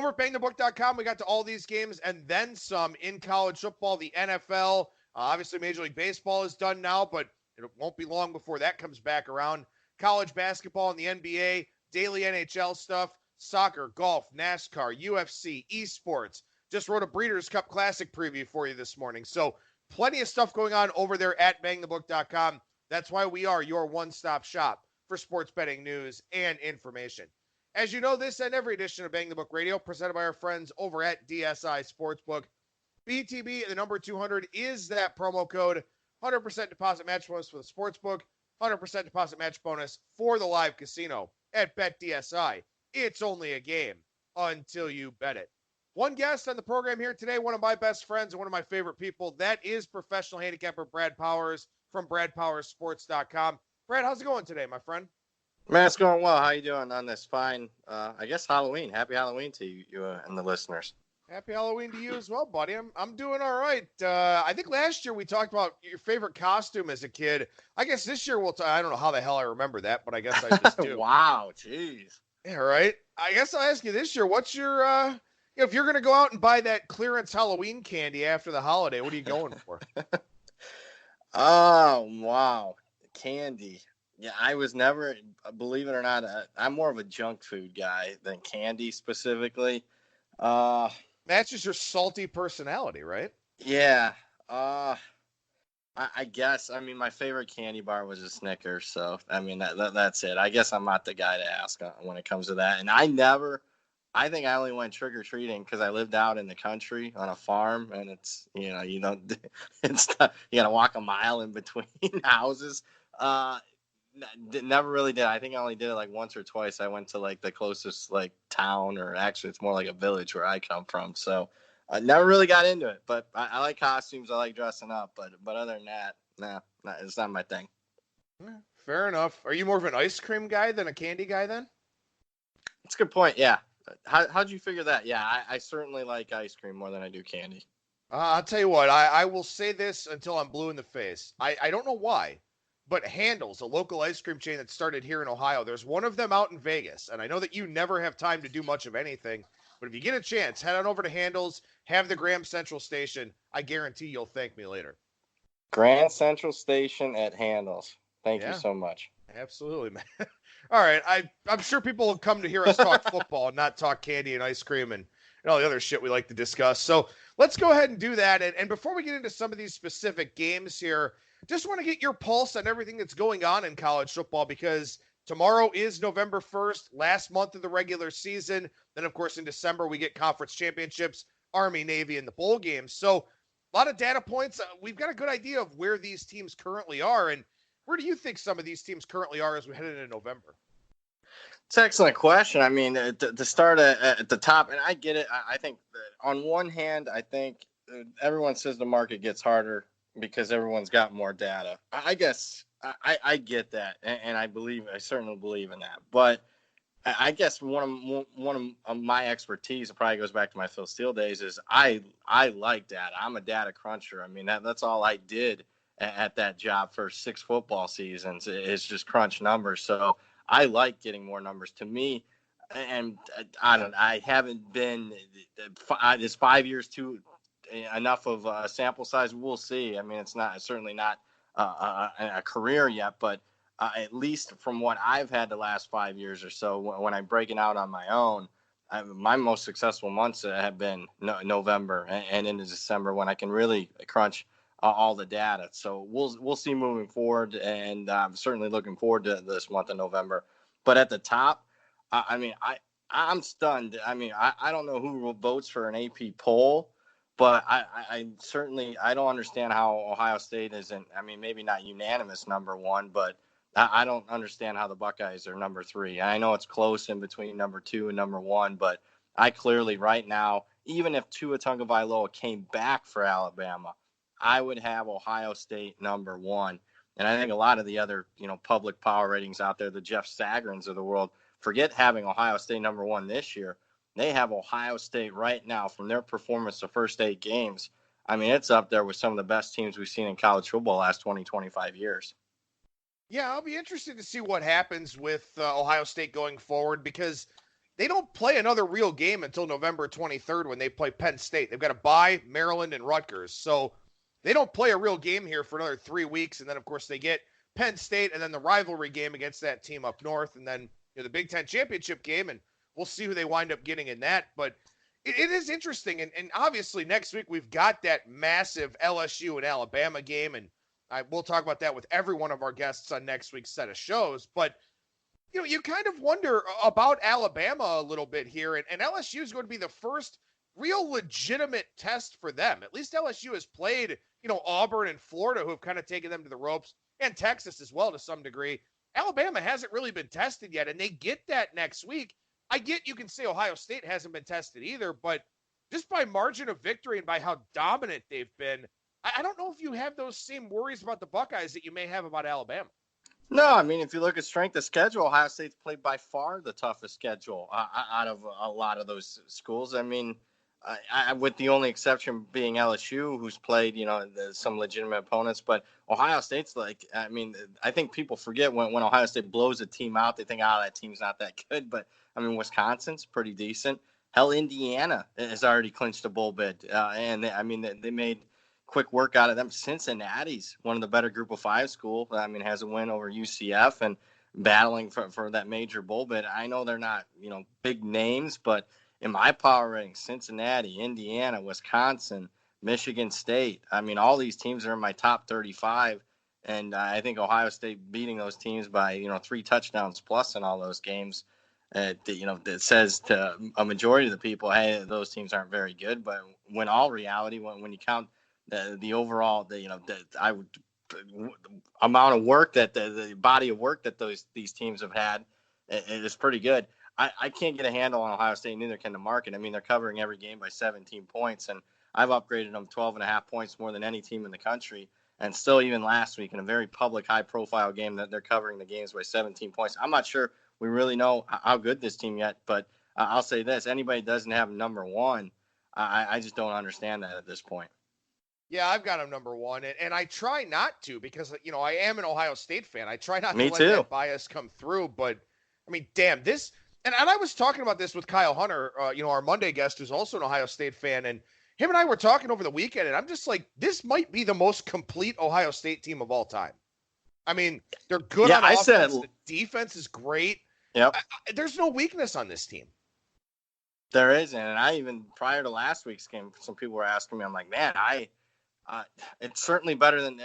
Over at BangTheBook.com, we got to all these games and then some in college football, the NFL. Obviously, Major League Baseball is done now, but it won't be long before that comes back around. College basketball and the NBA, daily NHL stuff, soccer, golf, NASCAR, UFC, esports. Just wrote a Breeders' Cup Classic preview for you this morning. So plenty of stuff going on over there at BangTheBook.com. That's why we are your one-stop shop for sports betting news and information. As you know, this and every edition of Bang the Book Radio, presented by our friends over at DSI Sportsbook. BTB, the number 200, is that promo code. 100% deposit match bonus for the Sportsbook. 100% deposit match bonus for the live casino at BetDSI. It's only a game until you bet it. One guest on the program here today, one of my best friends and one of my favorite people, that is professional handicapper Brad Powers from BradPowersSports.com. Brad, how's it going today, my friend? Man, it's going well. How you doing on this fine, I guess, Halloween? Happy Halloween to you and the listeners. Happy Halloween to you as well, buddy. I'm doing all right. I think last year we talked about your favorite costume as a kid. I guess this year I don't know how the hell I remember that, but I guess I just do. Wow, jeez. Yeah, right. I guess I'll ask you this year, what's your if you're going to go out and buy that clearance Halloween candy after the holiday, what are you going for? Oh, wow. Candy. Yeah, I was never, believe it or not, I'm more of a junk food guy than candy specifically. Matches your salty personality, right? Yeah. I guess, my favorite candy bar was a Snickers. So, that's it. I guess I'm not the guy to ask when it comes to that. And I think I only went trick-or-treating because I lived out in the country on a farm, and it's, you got to walk a mile in between houses. Never really did. I think I only did it like once or twice. I went to like the closest like town, or actually it's more like a village where I come from. So I never really got into it, but I like costumes. I like dressing up, but other than that, it's not my thing. Fair enough. Are you more of an ice cream guy than a candy guy then? That's a good point. Yeah. How'd you figure that? Yeah, I certainly like ice cream more than I do candy. I'll tell you what, I will say this until I'm blue in the face. I don't know why, but Handel's, a local ice cream chain that started here in Ohio, there's one of them out in Vegas, and I know that you never have time to do much of anything, but if you get a chance, head on over to Handel's, have the Graham Central Station. I guarantee you'll thank me later. Grand Central Station at Handel's. Thank you so much. Absolutely, man. All right, I'm sure people will come to hear us talk football and not talk candy and ice cream and all the other shit we like to discuss. So let's go ahead and do that. And before we get into some of these specific games here, just want to get your pulse on everything that's going on in college football, because tomorrow is November 1st, last month of the regular season. Then, of course, in December, we get conference championships, Army, Navy, and the bowl games. So a lot of data points. We've got a good idea of where these teams currently are. And where do you think some of these teams currently are as we head into November? It's an excellent question. To start at the top, and I get it. I think that on one hand, I think everyone says the market gets harder because everyone's got more data. I guess I get that, and I certainly believe in that. But I guess one of my expertise, it probably goes back to my Phil Steele days, is I like data. I'm a data cruncher. That's all I did at that job for 6 football seasons. It's just crunch numbers. So I like getting more numbers. To me, and I haven't been, is 5 years too enough of a sample size? We'll see. It's certainly not a career yet, but at least from what I've had the last 5 years or so, when I'm breaking out on my own, my most successful months have been November and into December, when I can really crunch all the data. So we'll see moving forward, and I'm certainly looking forward to this month of November. But at the top, I'm stunned. I don't know who votes for an AP poll, but I certainly don't understand how Ohio State isn't. Maybe not unanimous number one, but I don't understand how the Buckeyes are number 3. I know it's close in between number 2 and number 1, but I clearly right now, even if Tua Tagovailoa came back for Alabama, I would have Ohio State number 1. And I think a lot of the other, public power ratings out there, the Jeff Sagrins of the world, forget having Ohio State number 1 this year. They have Ohio State right now from their performance the first 8 games. It's up there with some of the best teams we've seen in college football the last 20, 25 years. Yeah, I'll be interested to see what happens with Ohio State going forward, because they don't play another real game until November 23rd when they play Penn State. They've got to bye Maryland and Rutgers. So they don't play a real game here for another 3 weeks. And then, of course, they get Penn State and then the rivalry game against that team up north. And then the Big Ten championship game. And we'll see who they wind up getting in that. But it is interesting. And obviously next week we've got that massive LSU and Alabama game. And we'll talk about that with every one of our guests on next week's set of shows. But you kind of wonder about Alabama a little bit here, and LSU is going to be the first real legitimate test for them. At least LSU has played, Auburn and Florida, who have kind of taken them to the ropes, and Texas as well to some degree. Alabama hasn't really been tested yet, and they get that next week. I get you can say Ohio State hasn't been tested either, but just by margin of victory and by how dominant they've been, I don't know if you have those same worries about the Buckeyes that you may have about Alabama. No, I mean, if you look at strength of schedule, Ohio State's played by far the toughest schedule out of a lot of those schools. I mean, with the only exception being LSU, who's played, some legitimate opponents. But Ohio State's I think people forget when Ohio State blows a team out, they think, that team's not that good. But, Wisconsin's pretty decent. Hell, Indiana has already clinched a bowl bid. And they made quick work out of them. Cincinnati's one of the better Group of Five school. Has a win over UCF and battling for that major bowl bid. I know they're not, big names, but in my power rating, Cincinnati, Indiana, Wisconsin, Michigan State, all these teams are in my top 35. And I think Ohio State beating those teams by, 3 touchdowns plus in all those games, that says to a majority of the people, hey, those teams aren't very good. But when all reality, when you count the overall, amount of work that the body of work that these teams have had, it is pretty good. I can't get a handle on Ohio State, neither can the market. They're covering every game by 17 points, and I've upgraded them 12.5 points more than any team in the country. And still, even last week in a very public, high-profile game, that they're covering the games by 17 points. I'm not sure we really know how good this team yet, but I'll say this: anybody doesn't have number one, I just don't understand that at this point. Yeah, I've got him number one, and I try not to because, I am an Ohio State fan. I try not to let that bias come through, but, damn, this – and I was talking about this with Kyle Hunter, our Monday guest who's also an Ohio State fan, and him and I were talking over the weekend, and I'm just like, this might be the most complete Ohio State team of all time. They're good on offense. The defense is great. Yep. There's no weakness on this team. There isn't, and I even prior to last week's game, some people were asking me, I'm like, man, it's certainly better than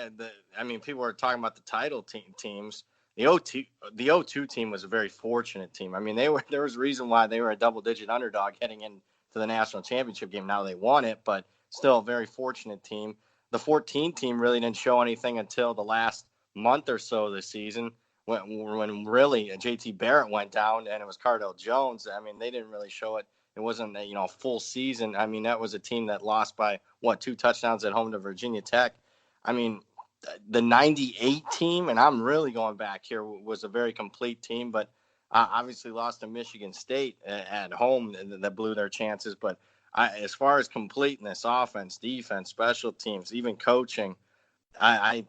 people were talking about the title teams. The 0-2 team was a very fortunate team. There was a reason why they were a double-digit underdog heading into the national championship game. Now they won it, but still a very fortunate team. The 14 team really didn't show anything until the last month or so of the season when really JT Barrett went down and it was Cardell Jones. They didn't really show it. It wasn't a full season. That was a team that lost by 2 touchdowns at home to Virginia Tech. The 98 team, and I'm really going back here, was a very complete team, but obviously lost to Michigan State at home that blew their chances. But as far as completeness, offense, defense, special teams, even coaching, I've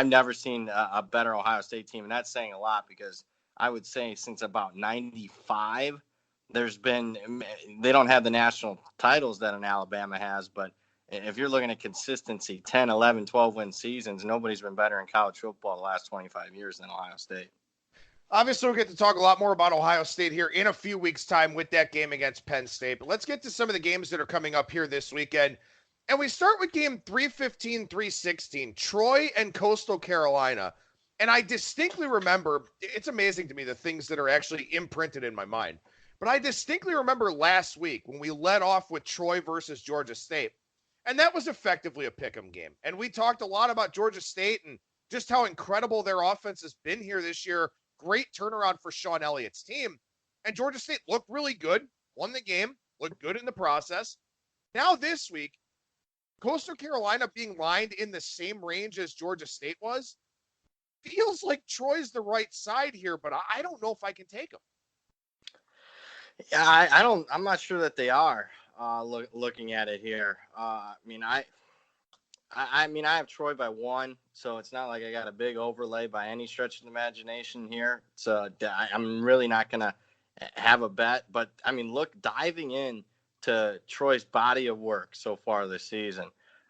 never seen a better Ohio State team, and that's saying a lot because I would say since about 95, they don't have the national titles that an Alabama has, but if you're looking at consistency, 10, 11, 12-win seasons, nobody's been better in college football the last 25 years than Ohio State. Obviously, we'll get to talk a lot more about Ohio State here in a few weeks' time with that game against Penn State. But let's get to some of the games that are coming up here this weekend. And we start with game 315, 316, Troy and Coastal Carolina. And I distinctly remember, it's amazing to me the things that are actually imprinted in my mind. But I distinctly remember last week when we led off with Troy versus Georgia State. And that was effectively a pick'em game. And we talked a lot about Georgia State and just how incredible their offense has been here this year. Great turnaround for Sean Elliott's team. And Georgia State looked really good, won the game, looked good in the process. Now this week, Coastal Carolina being lined in the same range as Georgia State was, feels like Troy's the right side here, but I don't know if I can take them. Yeah, I'm not sure that they are. Looking at it here, I have Troy by 1, so it's not like I got a big overlay by any stretch of the imagination here. So I'm really not gonna have a bet. But, I mean, look, diving in to Troy's body of work so far this season,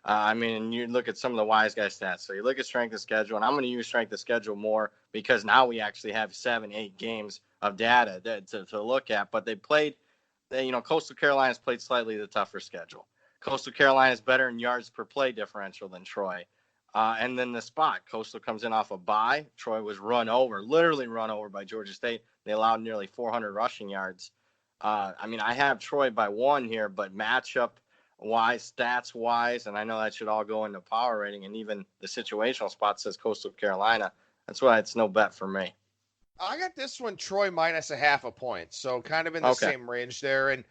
I mean, you look at some of the wise guy stats. So you look at strength of schedule, and I'm going to use strength of schedule more because now we actually have 7-8 games of data to look at. But they played, Coastal Carolina's played slightly the tougher schedule. Coastal Carolina is better in yards per play differential than Troy. And then the spot, Coastal comes in off a bye. Troy was literally run over by Georgia State. They allowed nearly 400 rushing yards. I mean, I have Troy by 1 here, but matchup-wise, stats-wise, and I know that should all go into power rating, and even the situational spot says Coastal Carolina. That's why it's no bet for me. I got this one, Troy minus 0.5 point, so kind of in the same range there. And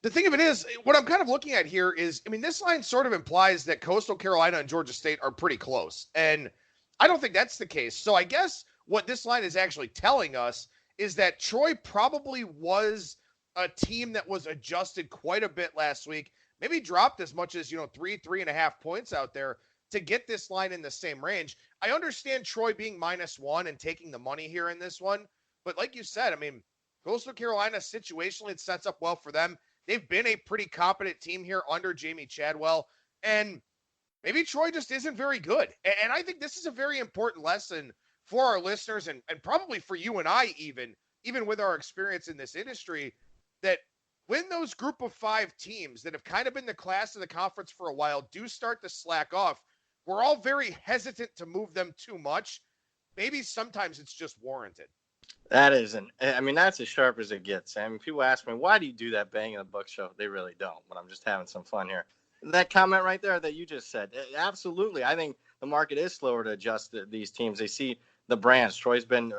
the thing of it is, what I'm kind of looking at here is, I mean, this line sort of implies that Coastal Carolina and Georgia State are pretty close. And I don't think that's the case. So I guess what this line is actually telling us is that Troy probably was a team that was adjusted quite a bit last week, maybe dropped as much as, 3.5 points out there to get this line in the same range. I understand Troy being -1 and taking the money here in this one. But like you said, I mean, Coastal Carolina situationally, it sets up well for them. They've been a pretty competent team here under Jamie Chadwell, and maybe Troy just isn't very good. And I think this is a very important lesson for our listeners and probably for you and I even with our experience in this industry, that when those group of 5 teams that have kind of been the class of the conference for a while do start to slack off, we're all very hesitant to move them too much. Maybe sometimes it's just warranted. That isn't. I mean, that's as sharp as it gets. I mean, people ask me, why do you do that Bang the Book show? They really don't, but I'm just having some fun here. That comment right there that you just said, absolutely. I think the market is slower to adjust these teams. They see the brands. Troy's been,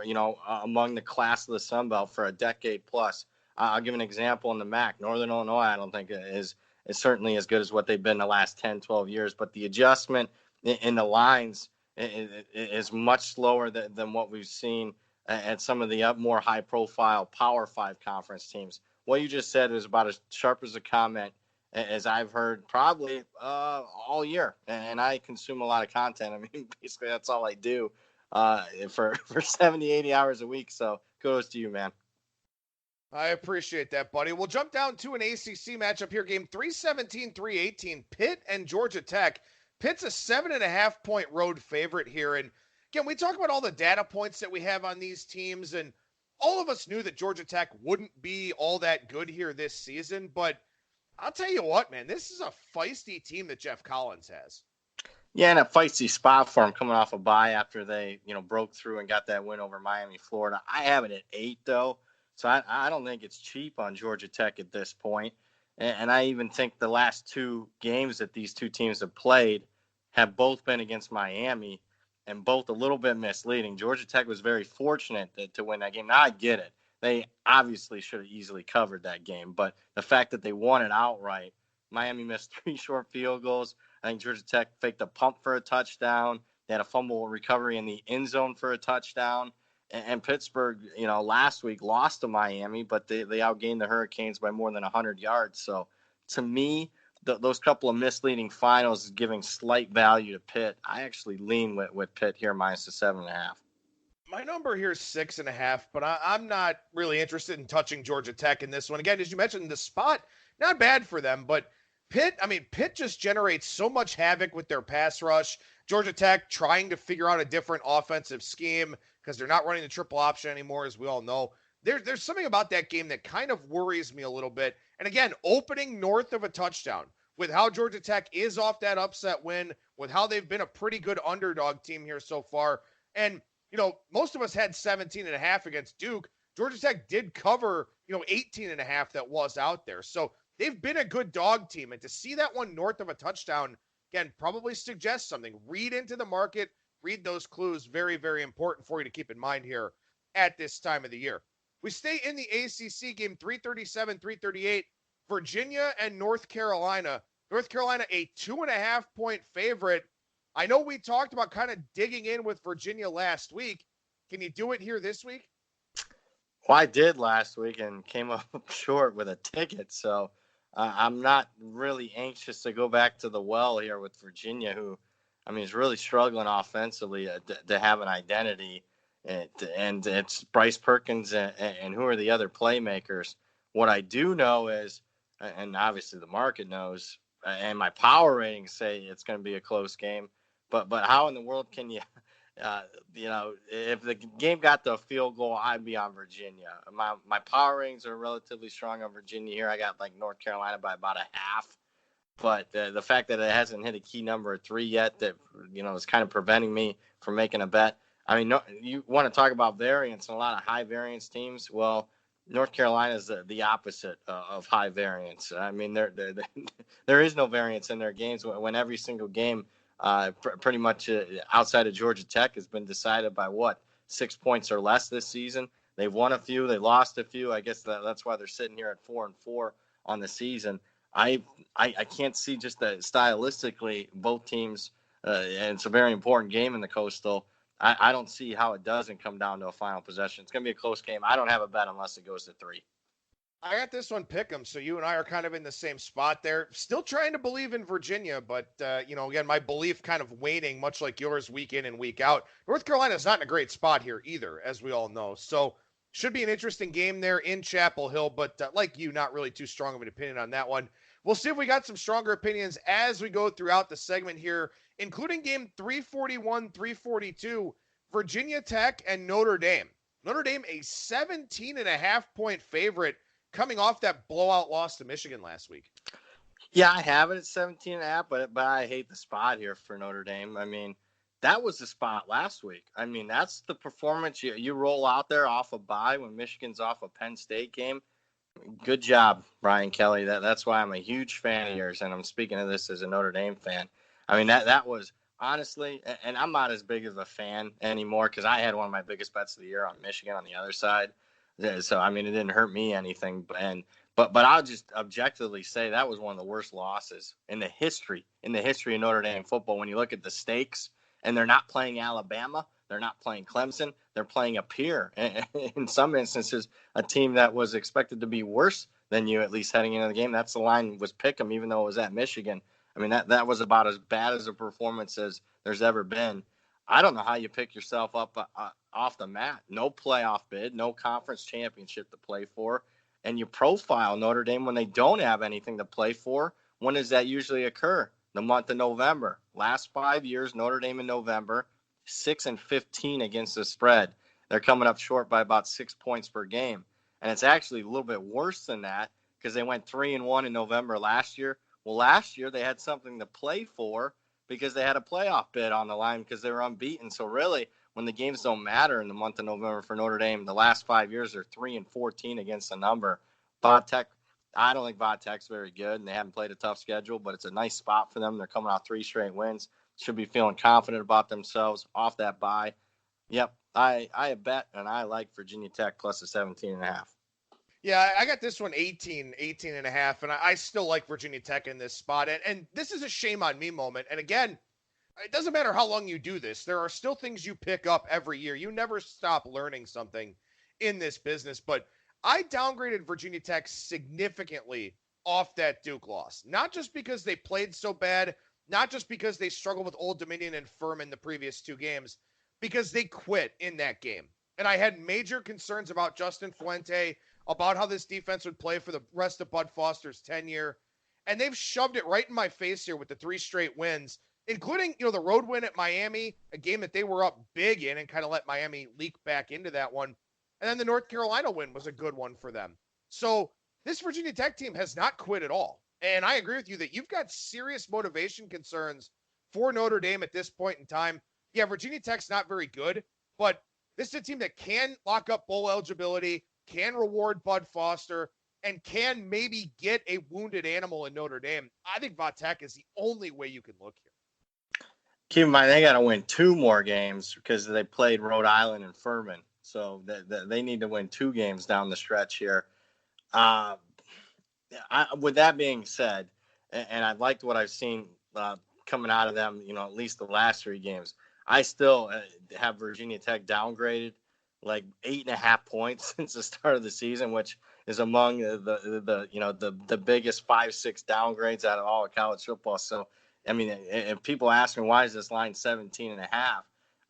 among the class of the Sun Belt for a decade plus. I'll give an example in the MAC. Northern Illinois, I don't think is certainly as good as what they've been the last 10, 12 years, but the adjustment in the lines is much slower than what we've seen at some of the more high-profile Power 5 conference teams. What you just said is about as sharp as a comment as I've heard probably all year. And I consume a lot of content. I mean, basically that's all I do for 70, 80 hours a week. So kudos to you, man. I appreciate that, buddy. We'll jump down to an ACC matchup here. Game 317, 318, Pitt and Georgia Tech. Pitt's a 7.5 point road favorite here. And again, we talk about all the data points that we have on these teams, and all of us knew that Georgia Tech wouldn't be all that good here this season. But I'll tell you what, man, this is a feisty team that Jeff Collins has. Yeah, and a feisty spot for him coming off a bye after they, broke through and got that win over Miami, Florida. I have it at 8, though. So I don't think it's cheap on Georgia Tech at this point. And I even think the last 2 games that these 2 teams have played have both been against Miami and both a little bit misleading. Georgia Tech was very fortunate to win that game. Now I get it. They obviously should have easily covered that game. But the fact that they won it outright, Miami missed 3 short field goals. I think Georgia Tech faked a pump for a touchdown. They had a fumble recovery in the end zone for a touchdown. And Pittsburgh, last week lost to Miami, but they outgained the Hurricanes by more than 100 yards. So to me, those couple of misleading finals is giving slight value to Pitt. I actually lean with Pitt here minus the 7.5. My number here is 6.5, but I'm not really interested in touching Georgia Tech in this one. Again, as you mentioned, the spot, not bad for them, but Pitt just generates so much havoc with their pass rush. Georgia Tech trying to figure out a different offensive scheme because they're not running the triple option anymore, as we all know. There's something about that game that kind of worries me a little bit. And again, opening north of a touchdown with how Georgia Tech is off that upset win, with how they've been a pretty good underdog team here so far. And, most of us had 17.5 against Duke. Georgia Tech did cover, 18.5 that was out there. So they've been a good dog team. And to see that one north of a touchdown, again, probably suggests something. Read into the market, read those clues. Very, very important for you to keep in mind here at this time of the year. We stay in the ACC game 337, 338, Virginia and North Carolina. North Carolina, a 2.5 point favorite. I know we talked about kind of digging in with Virginia last week. Can you do it here this week? Well, I did last week and came up short with a ticket. So I'm not really anxious to go back to the well here with Virginia, who, is really struggling offensively to have an identity And it's Bryce Perkins and who are the other playmakers. What I do know is, and obviously the market knows, and my power ratings say it's going to be a close game. But how in the world can you, if the game got to a field goal, I'd be on Virginia. My power ratings are relatively strong on Virginia here. I got like North Carolina by about a half. But the fact that it hasn't hit a key number of 3 yet, that is kind of preventing me from making a bet. I mean, no, you want to talk about variance and a lot of high variance teams. Well, North Carolina is the opposite of high variance. I mean, there is no variance in their games when every single game, pretty much outside of Georgia Tech, has been decided by 6 points or less this season. They've won a few, they lost a few. I guess that's why they're sitting here at 4-4 on the season. I can't see just that stylistically both teams, and it's a very important game in the Coastal. I don't see how it doesn't come down to a final possession. It's going to be a close game. I don't have a bet unless it goes to 3. I got this one pick 'em, so you and I are kind of in the same spot there. Still trying to believe in Virginia, but, again, my belief kind of waning, much like yours, week in and week out. North Carolina's not in a great spot here either, as we all know. So should be an interesting game there in Chapel Hill, but like you, not really too strong of an opinion on that one. We'll see if we got some stronger opinions as we go throughout the segment here, including game 341, 342, Virginia Tech and Notre Dame. Notre Dame, a 17.5-point favorite coming off that blowout loss to Michigan last week. Yeah, I have it at 17.5, but I hate the spot here for Notre Dame. I mean, that was the spot last week. I mean, that's the performance you roll out there off a bye when Michigan's off a Penn State game. Good job, Brian Kelly. That's why I'm a huge fan of yours, and I'm speaking of this as a Notre Dame fan. I mean, that was honestly, and I'm not as big of a fan anymore because I had one of my biggest bets of the year on Michigan on the other side. So, I mean, it didn't hurt me anything. But I'll just objectively say that was one of the worst losses in the history of Notre Dame football. When you look at the stakes, and they're not playing Alabama, they're not playing Clemson, they're playing a peer. In some instances, a team that was expected to be worse than you, at least heading into the game. That's the line was pick 'em, even though it was at Michigan. I mean, that was about as bad as a performance as there's ever been. I don't know how you pick yourself up off the mat. No playoff bid, no conference championship to play for. And you profile Notre Dame when they don't have anything to play for. When does that usually occur? The month of November. Last 5 years, Notre Dame in November, 6-15 against the spread. They're coming up short by about 6 points per game. And it's actually a little bit worse than that because they went 3-1 in November last year. Well, last year they had something to play for because they had a playoff bid on the line because they were unbeaten. So really, when the games don't matter in the month of November for Notre Dame, the last 5 years are 3-14 against the number. I don't think Vodtech's very good, and they haven't played a tough schedule, but it's a nice spot for them. They're coming off 3 straight wins. Should be feeling confident about themselves off that bye. Yep, I bet, and I like Virginia Tech plus a 17.5. Yeah, I got this one 18 and a half, and I still like Virginia Tech in this spot. And this is a shame on me moment. And again, it doesn't matter how long you do this. There are still things you pick up every year. You never stop learning something in this business. But I downgraded Virginia Tech significantly off that Duke loss. Not just because they played so bad, not just because they struggled with Old Dominion and Furman the previous 2 games, because they quit in that game. And I had major concerns about Justin Fuente, about how this defense would play for the rest of Bud Foster's tenure. And they've shoved it right in my face here with the 3 straight wins, including, the road win at Miami, a game that they were up big in and kind of let Miami leak back into that one. And then the North Carolina win was a good one for them. So this Virginia Tech team has not quit at all. And I agree with you that you've got serious motivation concerns for Notre Dame at this point in time. Yeah, Virginia Tech's not very good, but this is a team that can lock up bowl eligibility, can reward Bud Foster, and can maybe get a wounded animal in Notre Dame. I think Vodtech is the only way you can look here. Keep in mind, they got to win 2 more games because they played Rhode Island and Furman. So they need to win 2 games down the stretch here. With that being said, and I liked what I've seen coming out of them, at least the last 3 games, I still have Virginia Tech downgraded like 8.5 points since the start of the season, which is among the biggest 5-6 downgrades out of all of college football. So, I mean, if people ask me why is this line 17.5,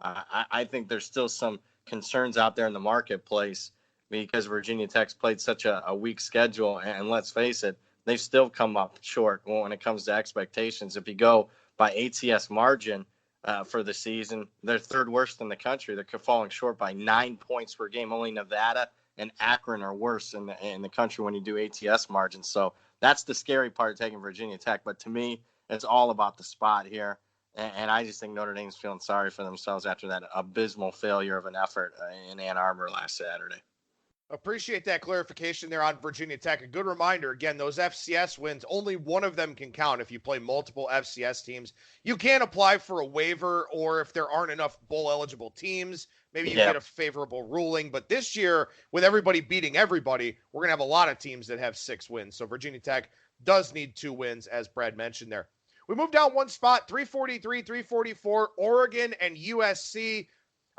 I think there's still some concerns out there in the marketplace because Virginia Tech's played such a weak schedule. And let's face it, they've still come up short when it comes to expectations. If you go by ATS margin for the season, they're third worst in the country. They're falling short by 9 points per game. Only Nevada and Akron are worse in the country when you do ATS margins. So that's the scary part of taking Virginia Tech. But to me, it's all about the spot here. And I just think Notre Dame's feeling sorry for themselves after that abysmal failure of an effort in Ann Arbor last Saturday. Appreciate that clarification there on Virginia Tech. A good reminder, again, those FCS wins, only one of them can count if you play multiple FCS teams. You can apply for a waiver, or if there aren't enough bowl-eligible teams, maybe you get a favorable ruling. But this year, with everybody beating everybody, we're going to have a lot of teams that have 6 wins. So Virginia Tech does need 2 wins, as Brad mentioned there. We moved down one spot, 343, 344, Oregon and USC.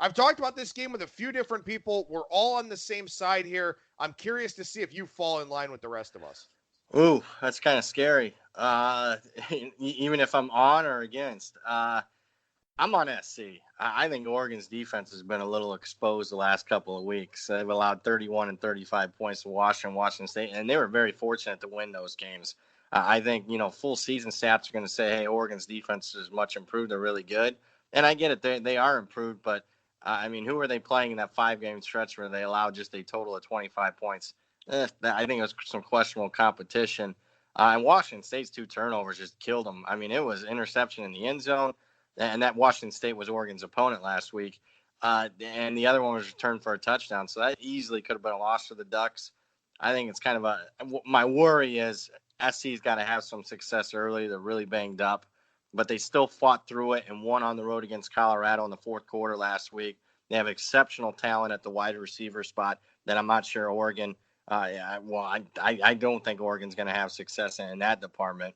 I've talked about this game with a few different people. We're all on the same side here. I'm curious to see if you fall in line with the rest of us. Ooh, that's kind of scary. Even if I'm on or against. I'm on SC. I think Oregon's defense has been a little exposed the last couple of weeks. They've allowed 31 and 35 points to Washington State, and they were very fortunate to win those games. I think, full season stats are going to say, hey, Oregon's defense is much improved. They're really good. And I get it. They are improved, but who are they playing in that 5-game stretch where they allowed just a total of 25 points? I think it was some questionable competition. And Washington State's 2 turnovers just killed them. It was interception in the end zone, and that Washington State was Oregon's opponent last week. And the other one was returned for a touchdown. So that easily could have been a loss for the Ducks. I think it's kind of my worry is SC's got to have some success early. They're really banged up. But they still fought through it and won on the road against Colorado in the fourth quarter last week. They have exceptional talent at the wide receiver spot that I'm not sure Oregon I don't think Oregon's going to have success in that department.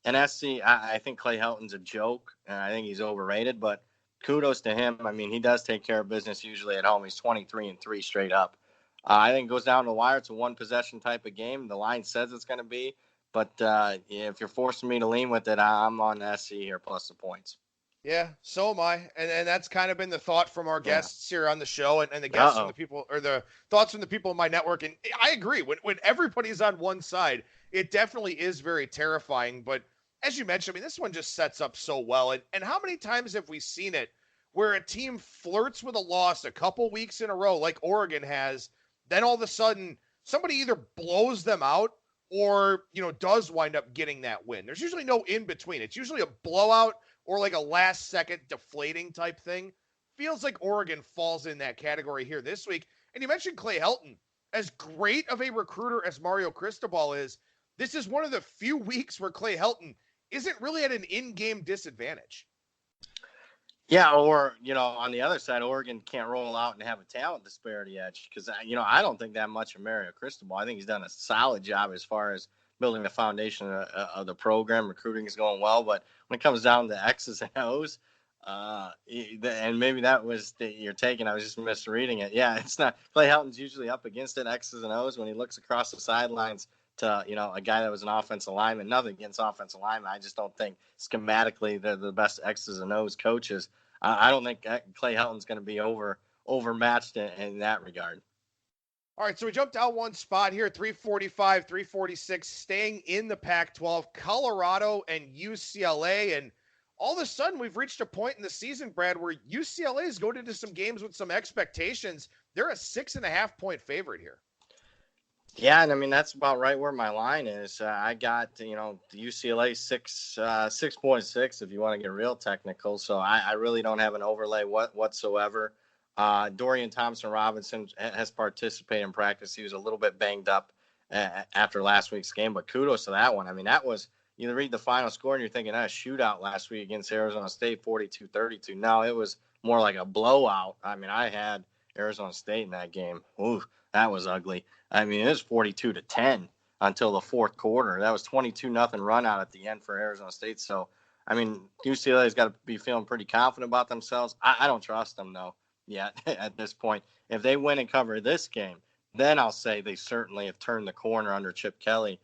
And SC, I think Clay Helton's a joke, and I think he's overrated, but kudos to him. He does take care of business usually at home. He's 23-3 straight up. I think it goes down to the wire. It's a one-possession type of game. The line says it's going to be. But if you're forcing me to lean with it, I'm on SC here plus the points. Yeah, so am I. And that's kind of been the thought from our guests here on the show and the guests from the people, or the thoughts from the people in my network. And I agree. When everybody's on one side, it definitely is very terrifying. But as you mentioned, this one just sets up so well. And how many times have we seen it where a team flirts with a loss a couple weeks in a row, like Oregon has, then all of a sudden somebody either blows them out or, does wind up getting that win. There's usually no in between. It's usually a blowout or like a last second deflating type thing. Feels like Oregon falls in that category here this week. And you mentioned Clay Helton. As great of a recruiter as Mario Cristobal is, this is one of the few weeks where Clay Helton isn't really at an in-game disadvantage. Yeah, or, on the other side, Oregon can't roll out and have a talent disparity edge because, I don't think that much of Mario Cristobal. I think he's done a solid job as far as building the foundation of the program. Recruiting is going well, but when it comes down to X's and O's, and maybe that was your take, and I was just misreading it. Yeah, it's not. Clay Helton's usually up against it, X's and O's, when he looks across the sidelines to, a guy that was an offensive lineman. Nothing against offensive linemen. I just don't think schematically they're the best X's and O's coaches. I don't think Clay Helton's going to be overmatched in that regard. All right, so we jumped out one spot here, 345, 346, staying in the Pac-12, Colorado and UCLA. And all of a sudden, we've reached a point in the season, Brad, where UCLA is going into some games with some expectations. They're a 6.5-point favorite here. Yeah, and that's about right where my line is. I got, the UCLA 6.6 if you want to get real technical. So I really don't have an overlay whatsoever. Dorian Thompson-Robinson has participated in practice. He was a little bit banged up after last week's game, but kudos to that one. That was, you read the final score and you're thinking, shootout last week against Arizona State, 42-32. No, it was more like a blowout. I had Arizona State in that game. Ooh, that was ugly. It was 42-10 until the fourth quarter. That was 22-0 run out at the end for Arizona State. So, UCLA's got to be feeling pretty confident about themselves. I don't trust them, though, yet at this point. If they win and cover this game, then I'll say they certainly have turned the corner under Chip Kelly.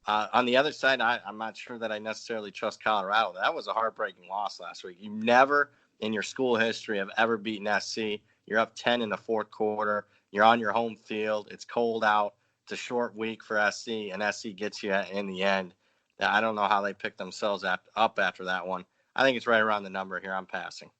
On the other side, I'm not sure that I necessarily trust Colorado. That was a heartbreaking loss last week. You never in your school history have ever beaten SC. You're up 10 in the fourth quarter. You're on your home field. It's cold out. It's a short week for SC, and SC gets you in the end. I don't know how they picked themselves up after that one. I think it's right around the number here. I'm passing.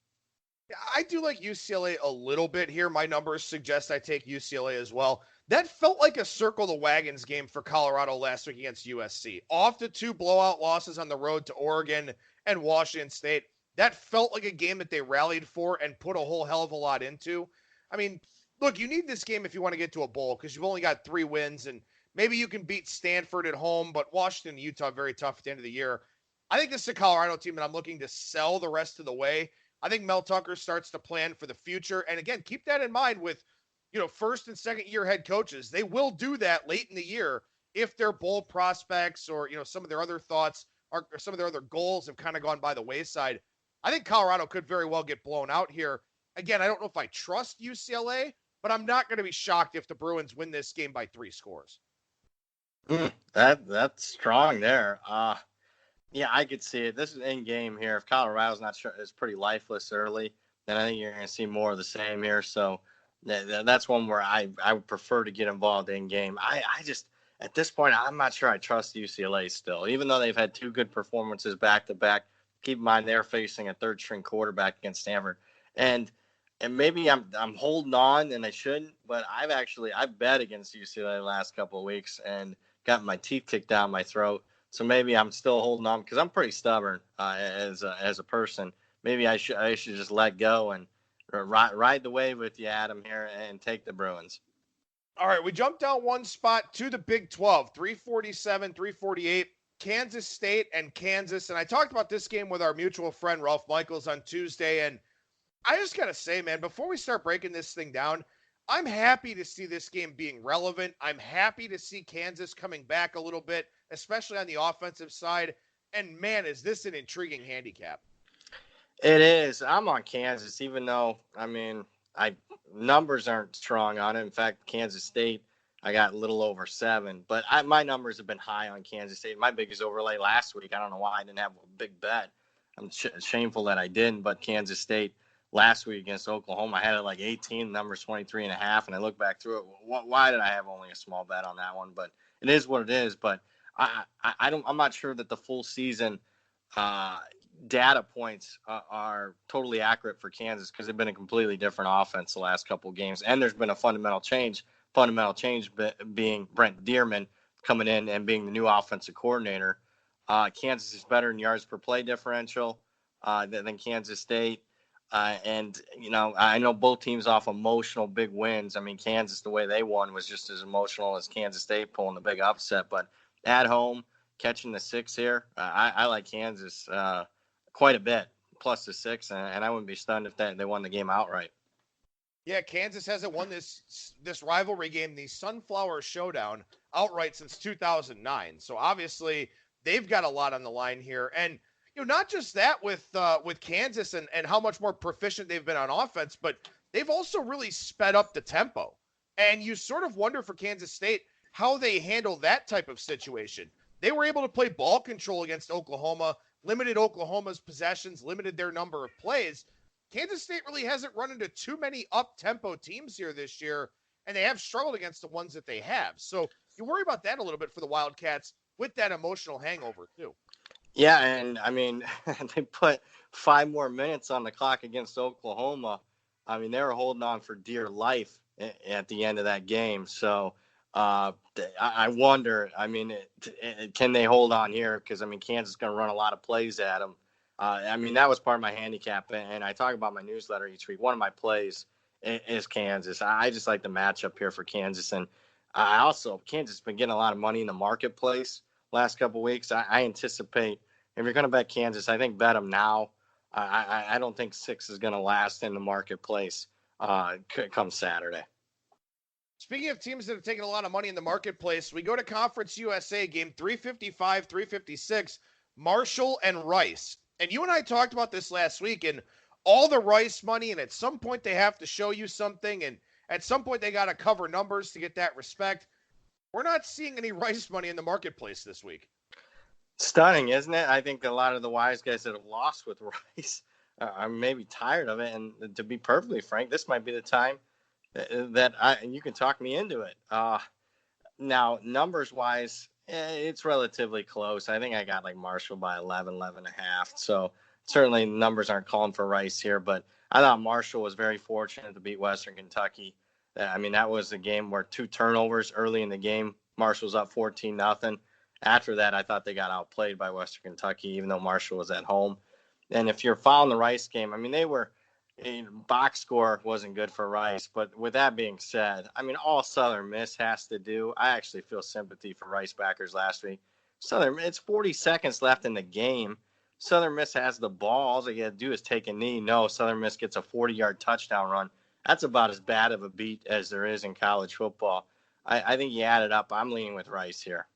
I do like UCLA a little bit here. My numbers suggest I take UCLA as well. That felt like a circle the wagons game for Colorado last week against USC. Off the 2 blowout losses on the road to Oregon and Washington State, that felt like a game that they rallied for and put a whole hell of a lot into. I mean, look, you need this game if you want to get to a bowl because you've only got 3 wins, and maybe you can beat Stanford at home, but Washington and Utah very tough at the end of the year. I think this is a Colorado team that I'm looking to sell the rest of the way. I think Mel Tucker starts to plan for the future. And again, keep that in mind with, first and second year head coaches. They will do that late in the year if their bowl prospects or, some of their other thoughts or some of their other goals have kind of gone by the wayside. I think Colorado could very well get blown out here. Again, I don't know if I trust UCLA, but I'm not going to be shocked if the Bruins win this game by 3 scores. That's strong there. Yeah, I could see it. This is in game here. If Colorado's not sure, it's pretty lifeless early, then I think you're going to see more of the same here. So that's one where I would prefer to get involved in game. I just, at this point, I'm not sure I trust UCLA still, even though they've had 2 good performances back to back. Keep in mind they're facing a 3rd-string quarterback against Stanford, and maybe I'm holding on and I shouldn't, but I've bet against UCLA the last couple of weeks and got my teeth kicked down my throat. So maybe I'm still holding on because I'm pretty stubborn as a person. Maybe I should just let go and ride the wave with you, Adam, here and take the Bruins. All right, we jumped down 1 spot to the Big 12, 347, 348, Kansas State and Kansas. And I talked about this game with our mutual friend Ralph Michaels on Tuesday. And I just got to say, man, before we start breaking this thing down, I'm happy to see this game being relevant. I'm happy to see Kansas coming back a little bit, especially on the offensive side. And, man, is this an intriguing handicap. It is. I'm on Kansas, even though, numbers aren't strong on it. In fact, Kansas State, I got a little over 7. But my numbers have been high on Kansas State. My biggest overlay last week, I don't know why I didn't have a big bet. I'm shameful that I didn't, but Kansas State last week against Oklahoma, I had it like 18, numbers 23.5, and I look back through it. Why did I have only a small bet on that one? But it is what it is. But I'm not sure that the full season data points are totally accurate for Kansas because they've been a completely different offense the last couple of games, and there's been a fundamental change being Brent Dearman coming in and being the new offensive coordinator. Kansas is better in yards per play differential than Kansas State. And, I know both teams off emotional big wins. I mean, Kansas, the way they won was just as emotional as Kansas State pulling the big upset. But at home, catching the 6 here, I like Kansas quite a bit, plus the 6. And I wouldn't be stunned if they won the game outright. Yeah, Kansas hasn't won this rivalry game, the Sunflower Showdown, outright since 2009. So obviously they've got a lot on the line here. And not just that with Kansas and how much more proficient they've been on offense, but they've also really sped up the tempo. And you sort of wonder for Kansas State how they handle that type of situation. They were able to play ball control against Oklahoma, limited Oklahoma's possessions, limited their number of plays. Kansas State really hasn't run into too many up-tempo teams here this year, and they have struggled against the ones that they have. So you worry about that a little bit for the Wildcats with that emotional hangover, too. Yeah, and they put 5 more minutes on the clock against Oklahoma. They were holding on for dear life at the end of that game. So I wonder, can they hold on here? Because, Kansas is going to run a lot of plays at them. That was part of my handicap, and I talk about my newsletter each week. One of my plays is Kansas. I just like the matchup here for Kansas. And Kansas has been getting a lot of money in the marketplace last couple of weeks. I anticipate if you're going to bet Kansas, I think bet them now. I don't think 6 is going to last in the marketplace come Saturday. Speaking of teams that have taken a lot of money in the marketplace, we go to Conference USA game 355, 356, Marshall and Rice. And you and I talked about this last week, and all the Rice money, and at some point they have to show you something, and at some point they got to cover numbers to get that respect. We're not seeing any Rice money in the marketplace this week. Stunning, isn't it? I think a lot of the wise guys that have lost with Rice I'm maybe tired of it. And to be perfectly frank, this might be the time you can talk me into it. Now, numbers wise, it's relatively close. I think I got like Marshall by 11, 11 and a half. So certainly numbers aren't calling for Rice here, but I thought Marshall was very fortunate to beat Western Kentucky. I mean, that was a game where 2 turnovers early in the game. Marshall's up 14-0. After that, I thought they got outplayed by Western Kentucky, even though Marshall was at home. And if you're following the Rice game, I mean, box score wasn't good for Rice. But with that being said, I mean, all Southern Miss has to do, I actually feel sympathy for Rice backers last week. It's 40 seconds left in the game. Southern Miss has the ball. All they got to do is take a knee. No, Southern Miss gets a 40-yard touchdown run. That's about as bad of a beat as there is in college football. I think you add it up. I'm leaning with Rice here.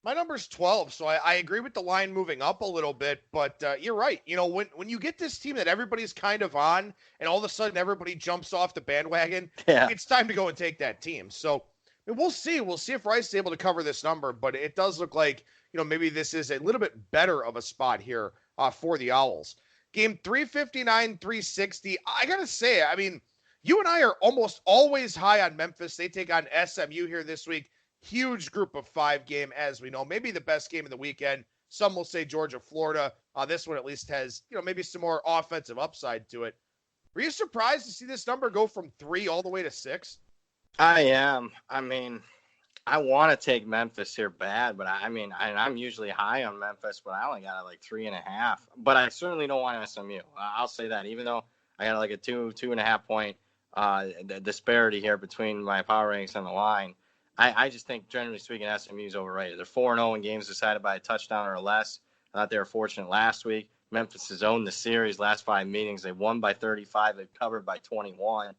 My number's 12, so I agree with the line moving up a little bit, but you're right. You know, when you get this team that everybody's kind of on, and all of a sudden everybody jumps off the bandwagon, It's time to go and take that team. So we'll see. We'll see if Rice is able to cover this number, but it does look like, you know, maybe this is a little bit better of a spot here for the Owls. Game 359, 360. I got to say, I mean, you and I are almost always high on Memphis. They take on SMU here this week. Huge group of 5 game, as we know, maybe the best game of the weekend. Some will say Georgia, Florida. This one at least has, you know, maybe some more offensive upside to it. Were you surprised to see this number go from 3 all the way to 6? I am. I mean, I want to take Memphis here bad, but I'm usually high on Memphis, but I only got it like 3.5. But I certainly don't want SMU. I'll say that, even though I got like a 2.5 point disparity here between my power rankings and the line. I just think, generally speaking, SMU is overrated. They're 4-0 in games decided by a touchdown or less. I thought they were fortunate last week. Memphis has owned the series last 5 meetings. They won by 35. They've covered by 21.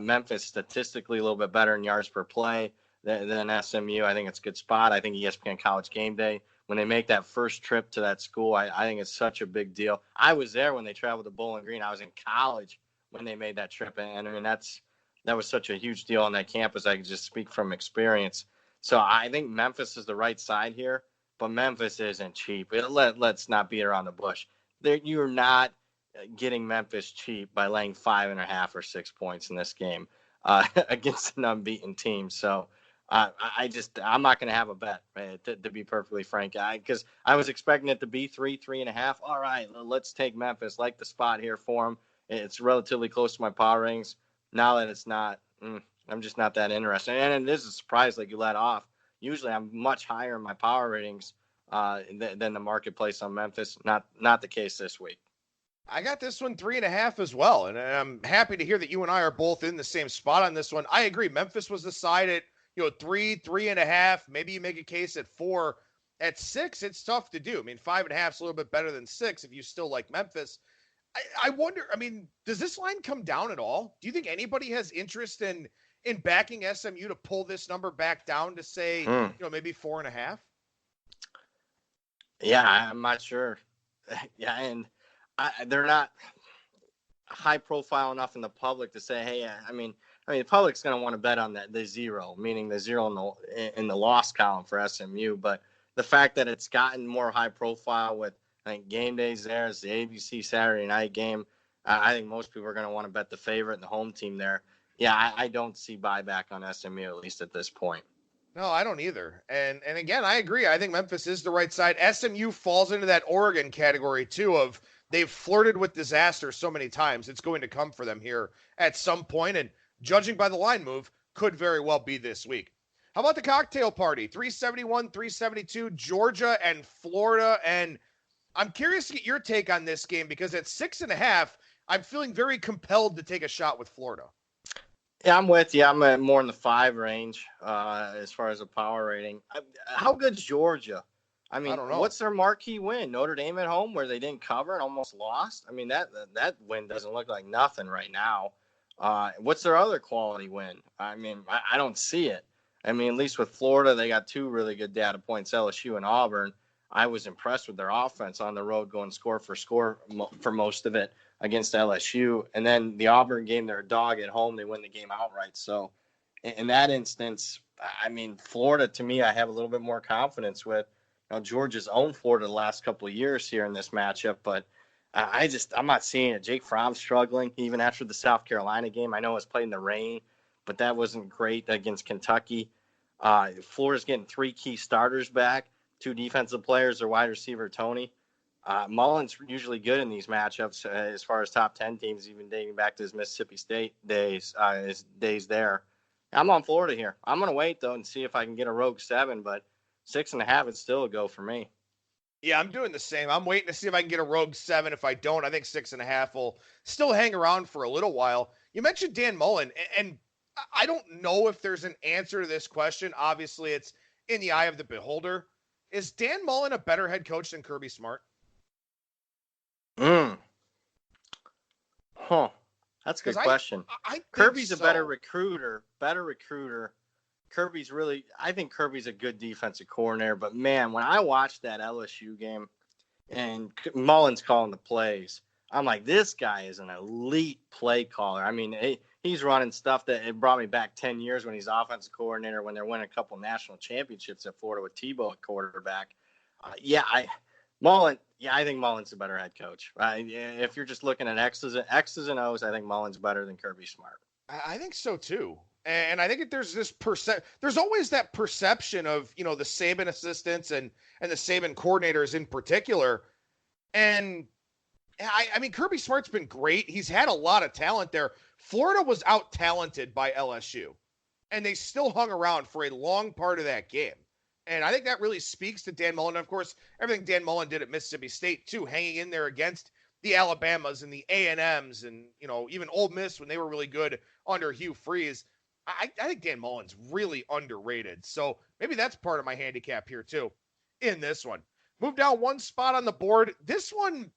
Memphis statistically a little bit better in yards per play than SMU. I think it's a good spot. I think ESPN College Game Day, when they make that first trip to that school, I think it's such a big deal. I was there when they traveled to Bowling Green. I was in college when they made that trip, and I mean that was such a huge deal on that campus. I can just speak from experience. So I think Memphis is the right side here, but Memphis isn't cheap. Let's not beat around the bush. You're not getting Memphis cheap by laying 5.5 or 6 points in this game against an unbeaten team. So I'm not going to have a bet, to be perfectly frank, because I was expecting it to be 3.5. All right, let's take Memphis. Like the spot here for them. It's relatively close to my power rings. Now that it's not, I'm just not that interested. And it is a surprise, like you let off. Usually I'm much higher in my power ratings than the marketplace on Memphis. Not the case this week. I got this one 3.5 as well. And I'm happy to hear that you and I are both in the same spot on this one. I agree. Memphis was decided, 3.5. Maybe you make a case at 4. At 6, it's tough to do. I mean, 5.5 is a little bit better than 6 if you still like Memphis. I wonder, I mean, does this line come down at all? Do you think anybody has interest in backing SMU to pull this number back down to say, maybe 4.5? Yeah, I'm not sure. Yeah, and they're not high profile enough in the public to say, hey, I mean, the public's going to want to bet on the 0, meaning the 0 in the loss column for SMU. But the fact that it's gotten more high profile with, I think, game days there, it's the ABC Saturday night game. I think most people are going to want to bet the favorite and the home team there. Yeah, I don't see buyback on SMU, at least at this point. No, I don't either. And again, I agree. I think Memphis is the right side. SMU falls into that Oregon category, too, of they've flirted with disaster so many times. It's going to come for them here at some point, and judging by the line move, could very well be this week. How about the cocktail party? 371, 372, Georgia and Florida. And I'm curious to get your take on this game because at 6.5, I'm feeling very compelled to take a shot with Florida. Yeah, I'm with you. I'm at more in the 5 range as far as a power rating. How good's Georgia? I mean, what's their marquee win? Notre Dame at home where they didn't cover and almost lost? I mean, that win doesn't look like nothing right now. What's their other quality win? I mean, I don't see it. I mean, at least with Florida, they got 2 really good data points, LSU and Auburn. I was impressed with their offense on the road going score for score for most of it against LSU. And then the Auburn game, they're a dog at home. They win the game outright. So in that instance, I mean, Florida, to me, I have a little bit more confidence with. Georgia's owned Florida the last couple of years here in this matchup. But I'm not seeing it. Jake Fromm's struggling even after the South Carolina game. I know it was played in the rain, but that wasn't great against Kentucky. Florida's getting 3 key starters back, 2 defensive players, their wide receiver, Tony. Mullen's usually good in these matchups as far as top 10 teams, even dating back to his Mississippi State days, his days there. I'm on Florida here. I'm going to wait, though, and see if I can get a rogue 7, but 6.5 is still a go for me. Yeah, I'm doing the same. I'm waiting to see if I can get a rogue 7. If I don't, I think 6.5 will still hang around for a little while. You mentioned Dan Mullen, and I don't know if there's an answer to this question. Obviously, it's in the eye of the beholder. Is Dan Mullen a better head coach than Kirby Smart? That's a good question. I Kirby's so. a better recruiter. I think Kirby's a good defensive coordinator, but man, when I watched that LSU game and Mullen's calling the plays, I'm like, this guy is an elite play caller. I mean, he's running stuff that it brought me back 10 years when he's offensive coordinator, when they're winning a couple national championships at Florida with Tebow at quarterback. I think Mullen's a better head coach. If you're just looking at X's and O's, I think Mullen's better than Kirby Smart. I think so too. And I think there's this there's always that perception of, the Saban assistants and the Saban coordinators in particular. And I mean, Kirby Smart's been great. He's had a lot of talent there. Florida was out talented by LSU, and they still hung around for a long part of that game. And I think that really speaks to Dan Mullen. And of course, everything Dan Mullen did at Mississippi State too, hanging in there against the Alabamas and the A&Ms and, even Ole Miss when they were really good under Hugh Freeze. I think Dan Mullen's really underrated. So maybe that's part of my handicap here too in this one. Move down one spot on the board. This one,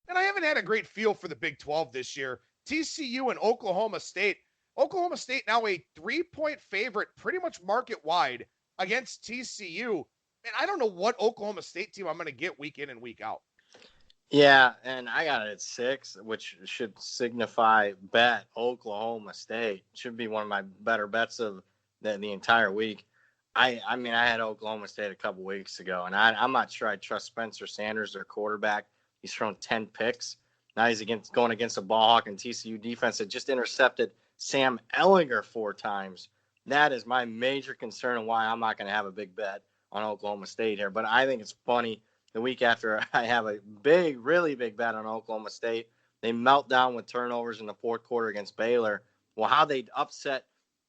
and I haven't had a great feel for the Big 12 this year. TCU and Oklahoma State. Oklahoma State now a 3-point favorite, pretty much market wide against TCU. Man, I don't know what Oklahoma State team I'm going to get week in and week out. Yeah, and I got it at 6, which should signify bet Oklahoma State. Should be one of my better bets of the entire week. I mean, I had Oklahoma State a couple weeks ago, and I'm not sure I trust Spencer Sanders, their quarterback. He's thrown 10 picks. Now he's going against a ball hawk and TCU defense that just intercepted Sam Ehlinger 4 times. That is my major concern and why I'm not going to have a big bet on Oklahoma State here. But I think it's funny. The week after I have a really big bet on Oklahoma State, they melt down with turnovers in the fourth quarter against Baylor. Well, how they upset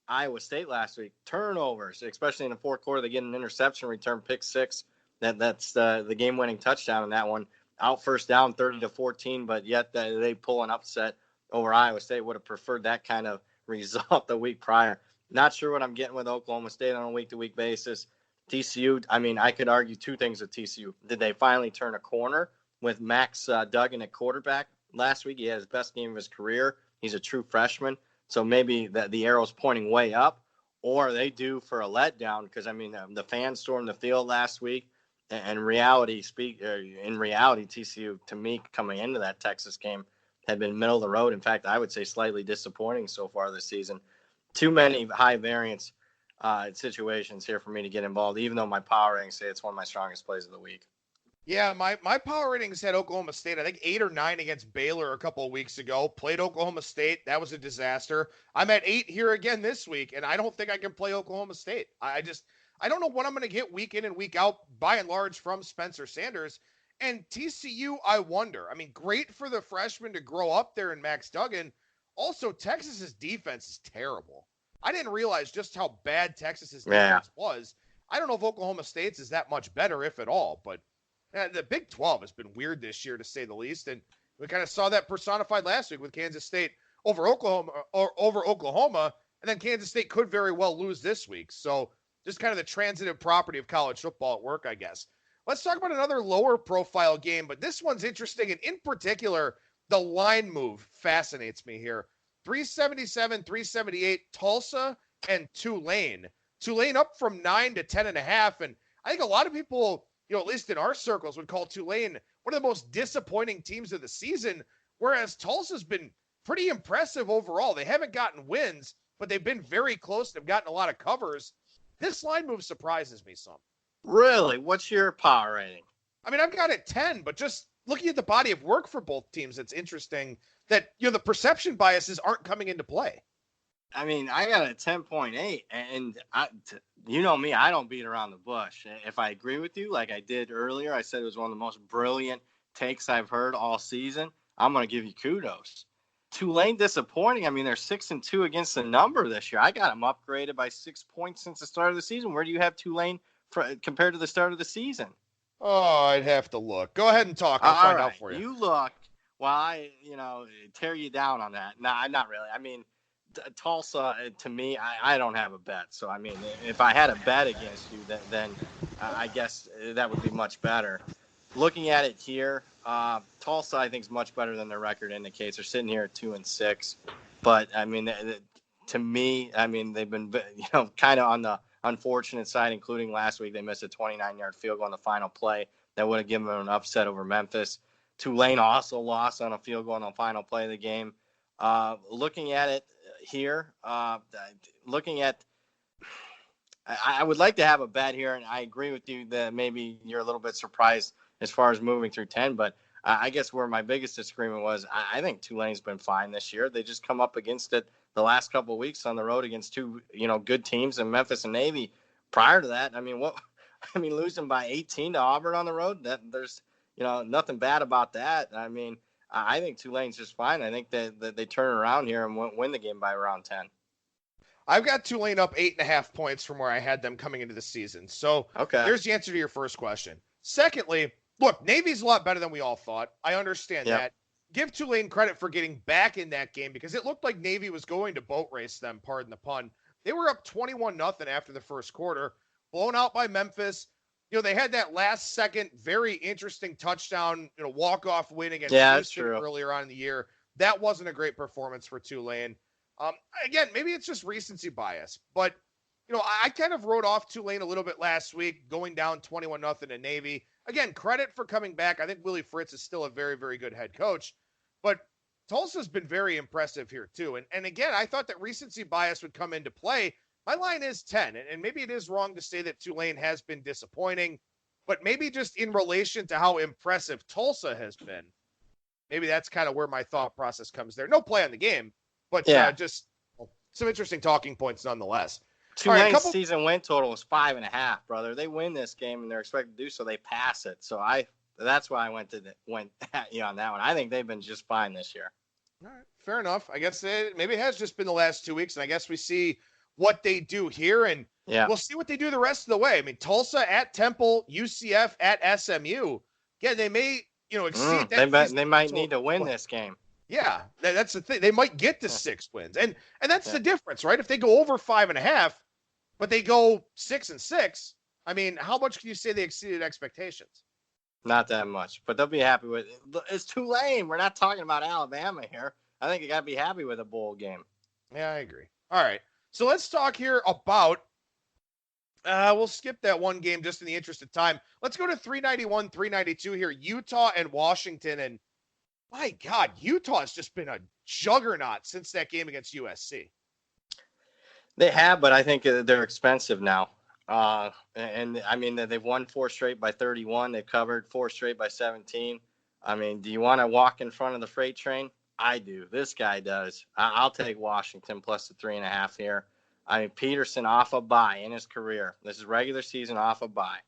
Iowa State last week, turnovers, especially in the fourth quarter, they get an interception return, pick 6. That's the game-winning touchdown in that one. Out first down, 30-14, but yet they pull an upset over Iowa State. Would have preferred that kind of result the week prior. Not sure what I'm getting with Oklahoma State on a week-to-week basis. TCU, I mean, I could argue 2 things with TCU. Did they finally turn a corner with Max Duggan at quarterback last week? He had his best game of his career. He's a true freshman. So maybe the arrow's pointing way up, or are they due for a letdown? Because, I mean, the fans stormed the field last week. And in reality, TCU, to me, coming into that Texas game, had been middle of the road. In fact, I would say slightly disappointing so far this season. Too many high variance situations here for me to get involved, even though my power ratings say it's one of my strongest plays of the week. Yeah, my power ratings had Oklahoma State, I think 8 or 9 against Baylor a couple of weeks ago. Played Oklahoma State. That was a disaster. I'm at 8 here again this week, and I don't think I can play Oklahoma State. I don't know what I'm going to get week in and week out, by and large, from Spencer Sanders. And TCU, I wonder. I mean, great for the freshman to grow up there in Max Duggan. Also, Texas's defense is terrible. I didn't realize just how bad Texas's defense was. I don't know if Oklahoma State's is that much better, if at all. But the Big 12 has been weird this year, to say the least. And we kind of saw that personified last week with Kansas State over Oklahoma. And then Kansas State could very well lose this week. So just kind of the transitive property of college football at work, I guess. Let's talk about another lower profile game, but this one's interesting. And in particular, the line move fascinates me here. 377, 378, Tulsa and Tulane. Tulane up from 9 to 10.5. And I think a lot of people, at least in our circles, would call Tulane one of the most disappointing teams of the season, whereas Tulsa's been pretty impressive overall. They haven't gotten wins, but they've been very close. They've gotten a lot of covers. This line move surprises me some. Really? What's your power rating? I mean, I've got it 10, but just looking at the body of work for both teams, it's interesting that, the perception biases aren't coming into play. I mean, I got a 10.8, and you know me, I don't beat around the bush. If I agree with you, like I did earlier, I said it was one of the most brilliant takes I've heard all season. I'm going to give you kudos. Tulane disappointing. I mean, they're 6-2 against the number this year. I got them upgraded by 6 points since the start of the season. Where do you have Tulane compared to the start of the season? Oh, I'd have to look. Go ahead and talk. I'll find out for you. You look while I, tear you down on that. No, not really. I mean, Tulsa, to me, I don't have a bet. So, I mean, if I had a bet against you, then I guess that would be much better. Looking at it here, Tulsa, I think, is much better than their record indicates. They're sitting here at 2-6. But, I mean, to me, I mean, they've been, kind of on the unfortunate side, including last week. They missed a 29-yard field goal on the final play. That would have given them an upset over Memphis. Tulane also lost on a field goal on the final play of the game. Looking at it here, I would like to have a bet here, and I agree with you that maybe you're a little bit surprised as far as moving through 10, but I guess where my biggest disagreement was, I think Tulane's been fine this year. They just come up against it the last couple of weeks on the road against two, good teams in Memphis and Navy. Prior to that, losing by 18 to Auburn on the road, there's nothing bad about that. I mean, I think Tulane's just fine. I think that they turn around here and win the game by around 10. I've got Tulane up 8.5 points from where I had them coming into the season. So There's the answer to your first question. Secondly, look, Navy's a lot better than we all thought. I understand that. Give Tulane credit for getting back in that game because it looked like Navy was going to boat race them, pardon the pun. They were up 21-0 after the first quarter, blown out by Memphis. They had that last second, very interesting touchdown, walk-off win against Houston earlier on in the year. That wasn't a great performance for Tulane. Again, maybe it's just recency bias, but, I kind of wrote off Tulane a little bit last week, going down 21-0 to Navy. Again, credit for coming back. I think Willie Fritz is still a very, very good head coach, but Tulsa's been very impressive here too. And again, I thought that recency bias would come into play. My line is 10, and maybe it is wrong to say that Tulane has been disappointing, but maybe just in relation to how impressive Tulsa has been, maybe that's kind of where my thought process comes there. No play on the game, but just some interesting talking points nonetheless. Tulane's season win total is 5.5, brother. They win this game, and they're expected to do so. They pass it. So that's why I went at you on that one. I think they've been just fine this year. All right, fair enough. I guess maybe it has just been the last 2 weeks, and I guess we see what they do here, and we'll see what they do the rest of the way. I mean, Tulsa at Temple, UCF at SMU. Yeah, they may, exceed that. They might need to win this game. Yeah, that's the thing. They might get to 6 wins, and that's the difference, right? If they go over 5.5, but they go 6-6, I mean, how much can you say they exceeded expectations? Not that much, but they'll be happy with it. It's Tulane. We're not talking about Alabama here. I think you got to be happy with a bowl game. Yeah, I agree. All right. So let's talk here about, we'll skip that one game just in the interest of time. Let's go to 391, 392 here, Utah and Washington. And my God, Utah has just been a juggernaut since that game against USC. They have, but I think they're expensive now. And I mean, they've won 4 straight by 31. They've covered 4 straight by 17. I mean, do you want to walk in front of the freight train? I do. This guy does. I'll take Washington plus the 3.5 here. I mean, Peterson off a bye in his career. This is regular season off a bye.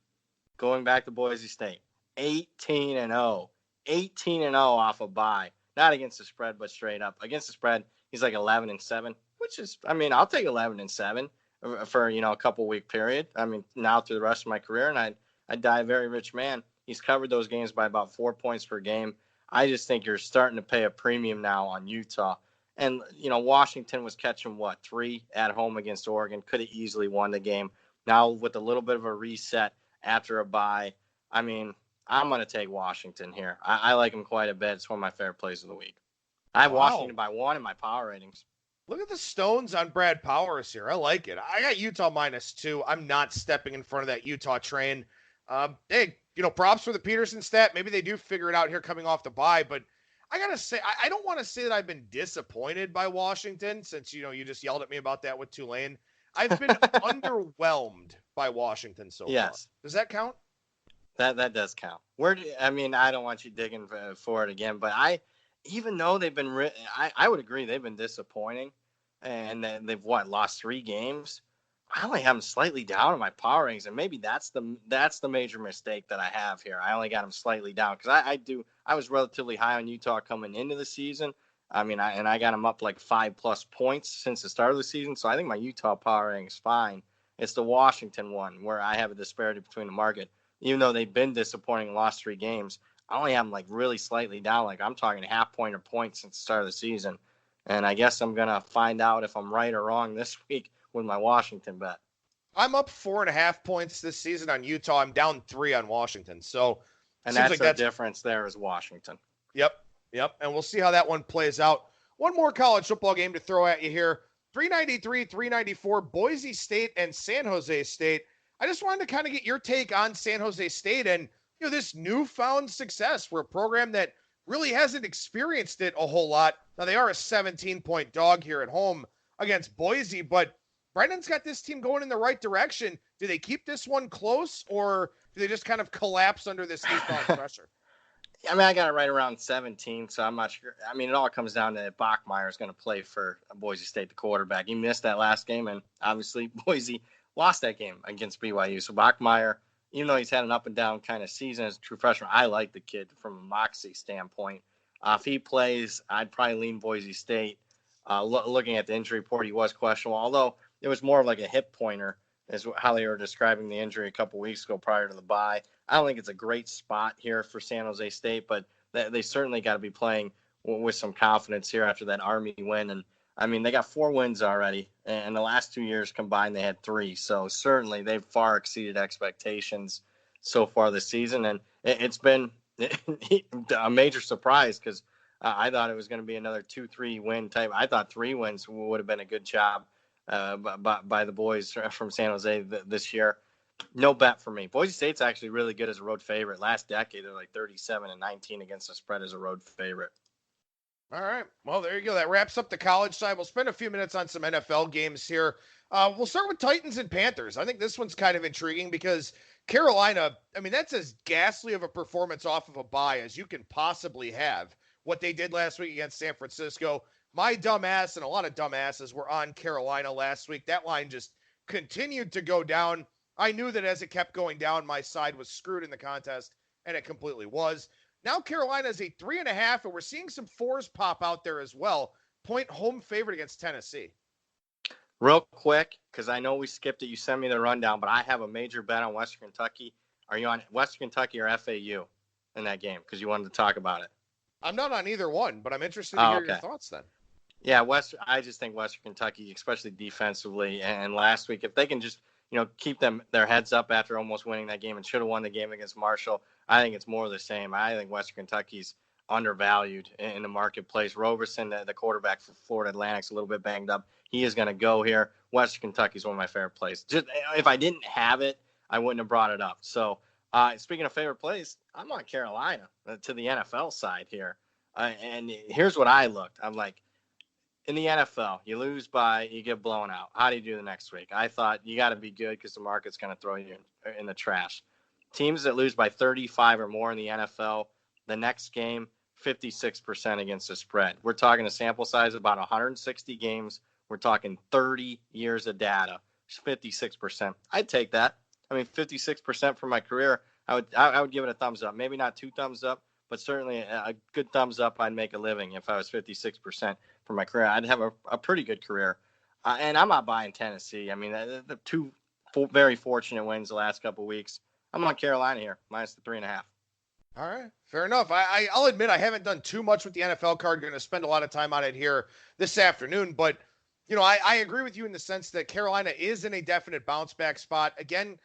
Going back to Boise State, 18-0. 18-0 off a bye. Not against the spread, but straight up. Against the spread, he's like 11-7, which is, I mean, I'll take 11-7 for, a couple week period. I mean, now through the rest of my career, and I'd die a very rich man. He's covered those games by about 4 points per game. I just think you're starting to pay a premium now on Utah. And, Washington was catching, 3 at home against Oregon. Could have easily won the game. Now with a little bit of a reset after a bye, I mean, I'm going to take Washington here. I like them quite a bit. It's one of my favorite plays of the week. I have Washington by 1 in my power ratings. Look at the stones on Brad Powers here. I like it. I got Utah -2. I'm not stepping in front of that Utah train. Hey, props for the Peterson stat. Maybe they do figure it out here coming off the bye, but I got to say, I don't want to say that I've been disappointed by Washington since, you just yelled at me about that with Tulane. I've been underwhelmed by Washington so far. Does that count? That does count. I mean, I don't want you digging for it again, but even though they've been, I would agree they've been disappointing, and they've lost 3 games. I only have them slightly down in my power rankings, and maybe that's the major mistake that I have here. I only got them slightly down because I was relatively high on Utah coming into the season. I mean, I got them up like 5+ points since the start of the season, so I think my Utah power ranking is fine. It's the Washington one where I have a disparity between the market. Even though they've been disappointing, lost 3 games, I only have them like really slightly down. Like I'm talking a half point or point since the start of the season. And I guess I'm going to find out if I'm right or wrong this week with my Washington bet. I'm up 4.5 points this season on Utah. I'm down 3 on Washington. So, and that's the difference there is Washington. Yep. And we'll see how that one plays out. One more college football game to throw at you here. 393, 394, Boise State and San Jose State. I just wanted to kind of get your take on San Jose State and, this newfound success for a program that really hasn't experienced it a whole lot. Now, they are a 17-point dog here at home against Boise, but Brendan's got this team going in the right direction. Do they keep this one close, or do they just kind of collapse under this newfound pressure? I mean, I got it right around 17, so I'm not sure. I mean, it all comes down to Bachmeier is going to play for Boise State, the quarterback. He missed that last game, and obviously Boise lost that game against BYU. So Bachmeier, even though he's had an up-and-down kind of season as a true freshman, I like the kid from a moxie standpoint. If he plays, I'd probably lean Boise State. Looking at the injury report, he was questionable, although it was more of like a hip pointer is how they were describing the injury a couple weeks ago prior to the bye. I don't think it's a great spot here for San Jose State, but they certainly got to be playing with some confidence here after that Army win. And, I mean, they got 4 wins already, and the last 2 years combined they had 3. So certainly they've far exceeded expectations so far this season. And it's been a major surprise because I thought it was going to be another 2-3 win type. I thought 3 wins would have been a good job by the boys from San Jose this year. No bet for me. Boise State's actually really good as a road favorite. Last decade, they're like 37-19 against the spread as a road favorite. All right. Well, there you go. That wraps up the college side. We'll spend a few minutes on some NFL games here. We'll start with Titans and Panthers. I think this one's kind of intriguing because Carolina, I mean, that's as ghastly of a performance off of a bye as you can possibly have. What they did last week against San Francisco. My dumb ass and a lot of dumb asses were on Carolina last week. That line just continued to go down. I knew that as it kept going down, my side was screwed in the contest, and it completely was. Now Carolina's a 3.5, and we're seeing some 4s pop out there as well. Point home favorite against Tennessee. Real quick, because I know we skipped it. You sent me the rundown, but I have a major bet on Western Kentucky. Are you on Western Kentucky or FAU in that game? Because you wanted to talk about it. I'm not on either one, but I'm interested to hear your thoughts then. Yeah, I just think Western Kentucky, especially defensively, and last week, if they can just keep their heads up after almost winning that game and should have won the game against Marshall, I think it's more of the same. I think Western Kentucky's undervalued in the marketplace. Roberson, the quarterback for Florida Atlantic's a little bit banged up. He is going to go here. Western Kentucky's one of my favorite plays. Just if I didn't have it, I wouldn't have brought it up. So speaking of favorite plays, I'm on Carolina to the NFL side here. And here's what I looked. I'm like, in the NFL, you lose you get blown out. How do you do the next week? I thought you got to be good because the market's going to throw you in the trash. Teams that lose by 35 or more in the NFL, the next game, 56% against the spread. We're talking a sample size of about 160 games. We're talking 30 years of data. 56%. I'd take that. I mean, 56% for my career, I would give it a thumbs up. Maybe not 2 thumbs up, but certainly a good thumbs up. I'd make a living if I was 56% for my career. I'd have a pretty good career. And I'm not buying Tennessee. I mean, the 2 very fortunate wins the last couple of weeks. I'm on Carolina here, minus the 3.5. All right, fair enough. I'll admit I haven't done too much with the NFL card. Going to spend a lot of time on it here this afternoon. But, I agree with you in the sense that Carolina is in a definite bounce back spot. Again,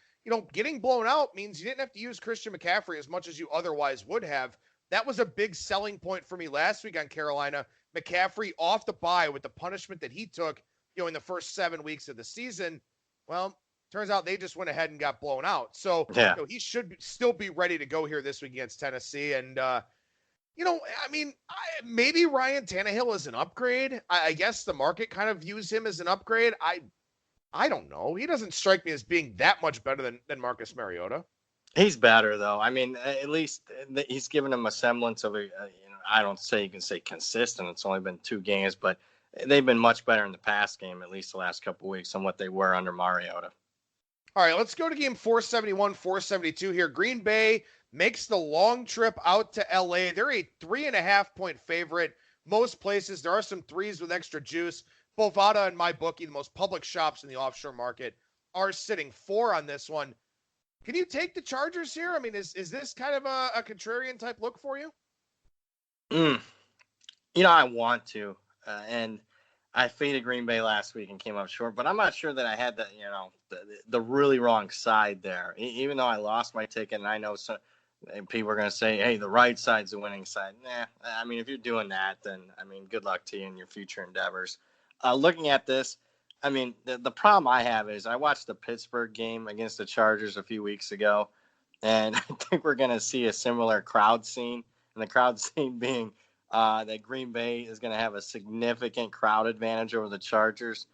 getting blown out means you didn't have to use Christian McCaffrey as much as you otherwise would have. That was a big selling point for me last week on Carolina. McCaffrey off the bye with the punishment that he took, in the first 7 weeks of the season. Well, turns out they just went ahead and got blown out. So, yeah. He should still be ready to go here this week against Tennessee. And, maybe Ryan Tannehill is an upgrade. I guess the market kind of views him as an upgrade. I don't know. He doesn't strike me as being that much better than Marcus Mariota. He's better, though. I mean, at least he's given him a semblance of I don't say you can say consistent. It's only been 2 games, but they've been much better in the past game, at least the last couple of weeks, than what they were under Mariota. All right, let's go to game 471, 472 here. Green Bay makes the long trip out to LA. They're a 3.5-point favorite. Most places, there are some threes with extra juice. Bovada and MyBookie, the most public shops in the offshore market, are sitting 4 on this one. Can you take the Chargers here? I mean, is this kind of a contrarian type look for you? I want to, and I faded Green Bay last week and came up short, but I'm not sure that I had the really wrong side there. Even though I lost my ticket, and I know some people are going to say, hey, the right side's the winning side. Nah, I mean, if you're doing that, then, I mean, good luck to you in your future endeavors. Looking at this, I mean, the problem I have is I watched the Pittsburgh game against the Chargers a few weeks ago, and I think we're going to see a similar crowd scene, and the crowd scene being that Green Bay is going to have a significant crowd advantage over the Chargers.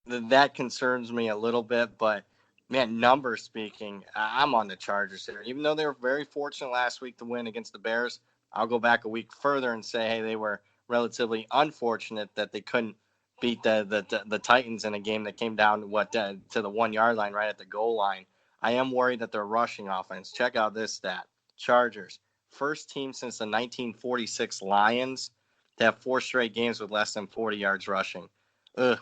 That concerns me a little bit, but, man, numbers speaking, I'm on the Chargers here. Even though they were very fortunate last week to win against the Bears, I'll go back a week further and say, hey, they were relatively unfortunate that they couldn't beat the Titans in a game that came down to the 1 yard line right at the goal line. I am worried that they're rushing offense. Check out this stat. Chargers, first team since the 1946 Lions to have 4 straight games with less than 40 yards rushing.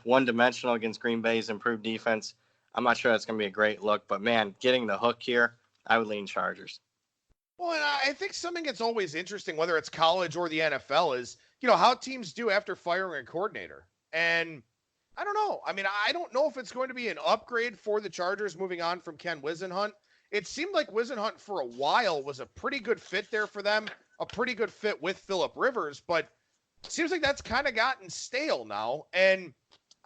One-dimensional against Green Bay's improved defense. I'm not sure that's going to be a great look, but, man, getting the hook here, I would lean Chargers. Well, and I think something that's always interesting, whether it's college or the NFL, is, how teams do after firing a coordinator. And I don't know. I mean, I don't know if it's going to be an upgrade for the Chargers moving on from Ken Whisenhunt. It seemed like Whisenhunt for a while was a pretty good fit there for them, a pretty good fit with Phillip Rivers, but it seems like that's kind of gotten stale now. And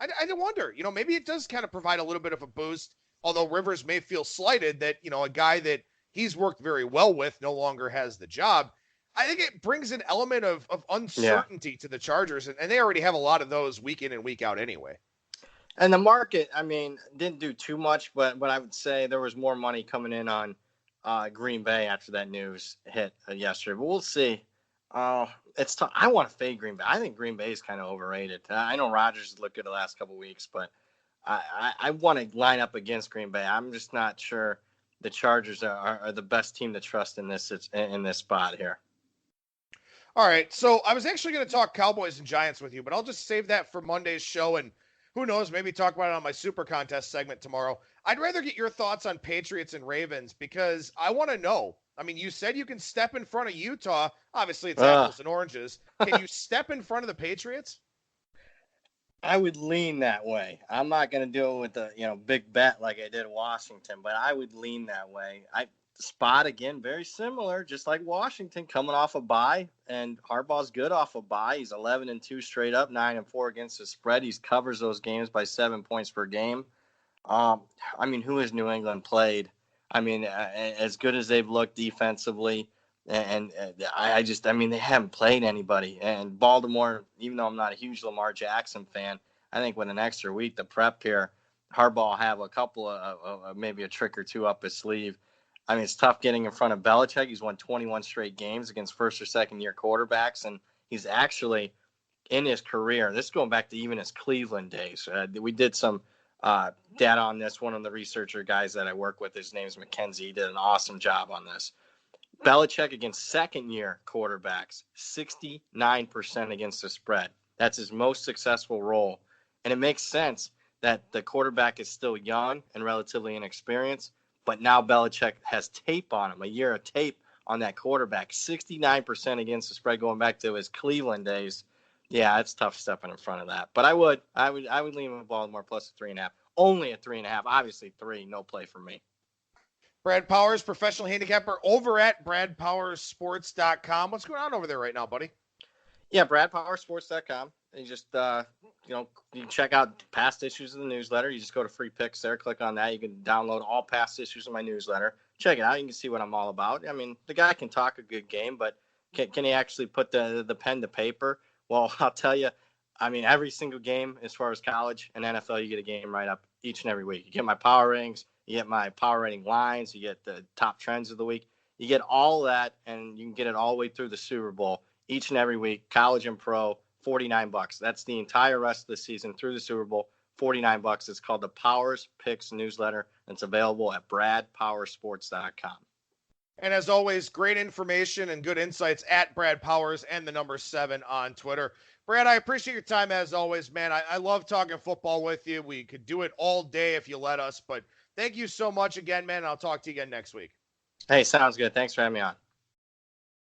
I wonder, maybe it does kind of provide a little bit of a boost, although Rivers may feel slighted that, a guy that he's worked very well with no longer has the job. I think it brings an element of uncertainty to the Chargers, and they already have a lot of those week in and week out anyway. And the market, I mean, didn't do too much, but I would say there was more money coming in on Green Bay after that news hit yesterday. But we'll see. It's tough. I want to fade Green Bay. I think Green Bay is kind of overrated. I know Rodgers has looked good the last couple of weeks, but I want to line up against Green Bay. I'm just not sure the Chargers are the best team to trust in this spot here. All right, so I was actually going to talk Cowboys and Giants with you, but I'll just save that for Monday's show, and who knows, maybe talk about it on my Super Contest segment tomorrow. I'd rather get your thoughts on Patriots and Ravens because I want to know. I mean, you said you can step in front of Utah. Obviously, it's apples and oranges. Can you step in front of the Patriots? I would lean that way. I'm not going to do it with the big bet like I did Washington, but I would lean that way. Spot again, very similar, just like Washington coming off a bye, and Harbaugh's good off a bye. He's 11-2 straight up, 9-4 against the spread. He covers those games by 7 points per game. I mean, who has New England played? I mean, as good as they've looked defensively, and I mean, they haven't played anybody. And Baltimore, even though I'm not a huge Lamar Jackson fan, I think with an extra week to prep here, Harbaugh will have a couple of maybe a trick or two up his sleeve. I mean, it's tough getting in front of Belichick. He's won 21 straight games against first or second year quarterbacks, and he's actually in his career. This is going back to even his Cleveland days. We did some data on this. One of the researcher guys that I work with, his name's Mackenzie, he did an awesome job on this. Belichick against second year quarterbacks, 69% against the spread. That's his most successful role. And it makes sense that the quarterback is still young and relatively inexperienced. But now Belichick has tape on him, a year of tape on that quarterback. 69% against the spread going back to his Cleveland days. Yeah, it's tough stepping in front of that. But I would lean with Baltimore plus a 3.5. Only a 3.5. Obviously 3, no play for me. Brad Powers, professional handicapper over at BradPowersSports.com. What's going on over there right now, buddy? Yeah, BradPowersSports.com. You just, you can check out past issues of the newsletter. You just go to free picks there, click on that. You can download all past issues of my newsletter. Check it out. You can see what I'm all about. I mean, the guy can talk a good game, but can he actually put the pen to paper? Well, I'll tell you, I mean, every single game as far as college and NFL, you get a game right up each and every week. You get my power ratings. You get my power rating lines. You get the top trends of the week. You get all that, and you can get it all the way through the Super Bowl each and every week, college and pro, $49. That's the entire rest of the season through the Super Bowl, $49. It's called the Powers Picks newsletter. It's available at bradpowersports.com. And as always, great information and good insights at Brad Powers and the number 7 on Twitter. Brad, I appreciate your time as always, man. I love talking football with you. We could do it all day if you let us, but thank you so much again, man. I'll talk to you again next week. Hey, sounds good. Thanks for having me on.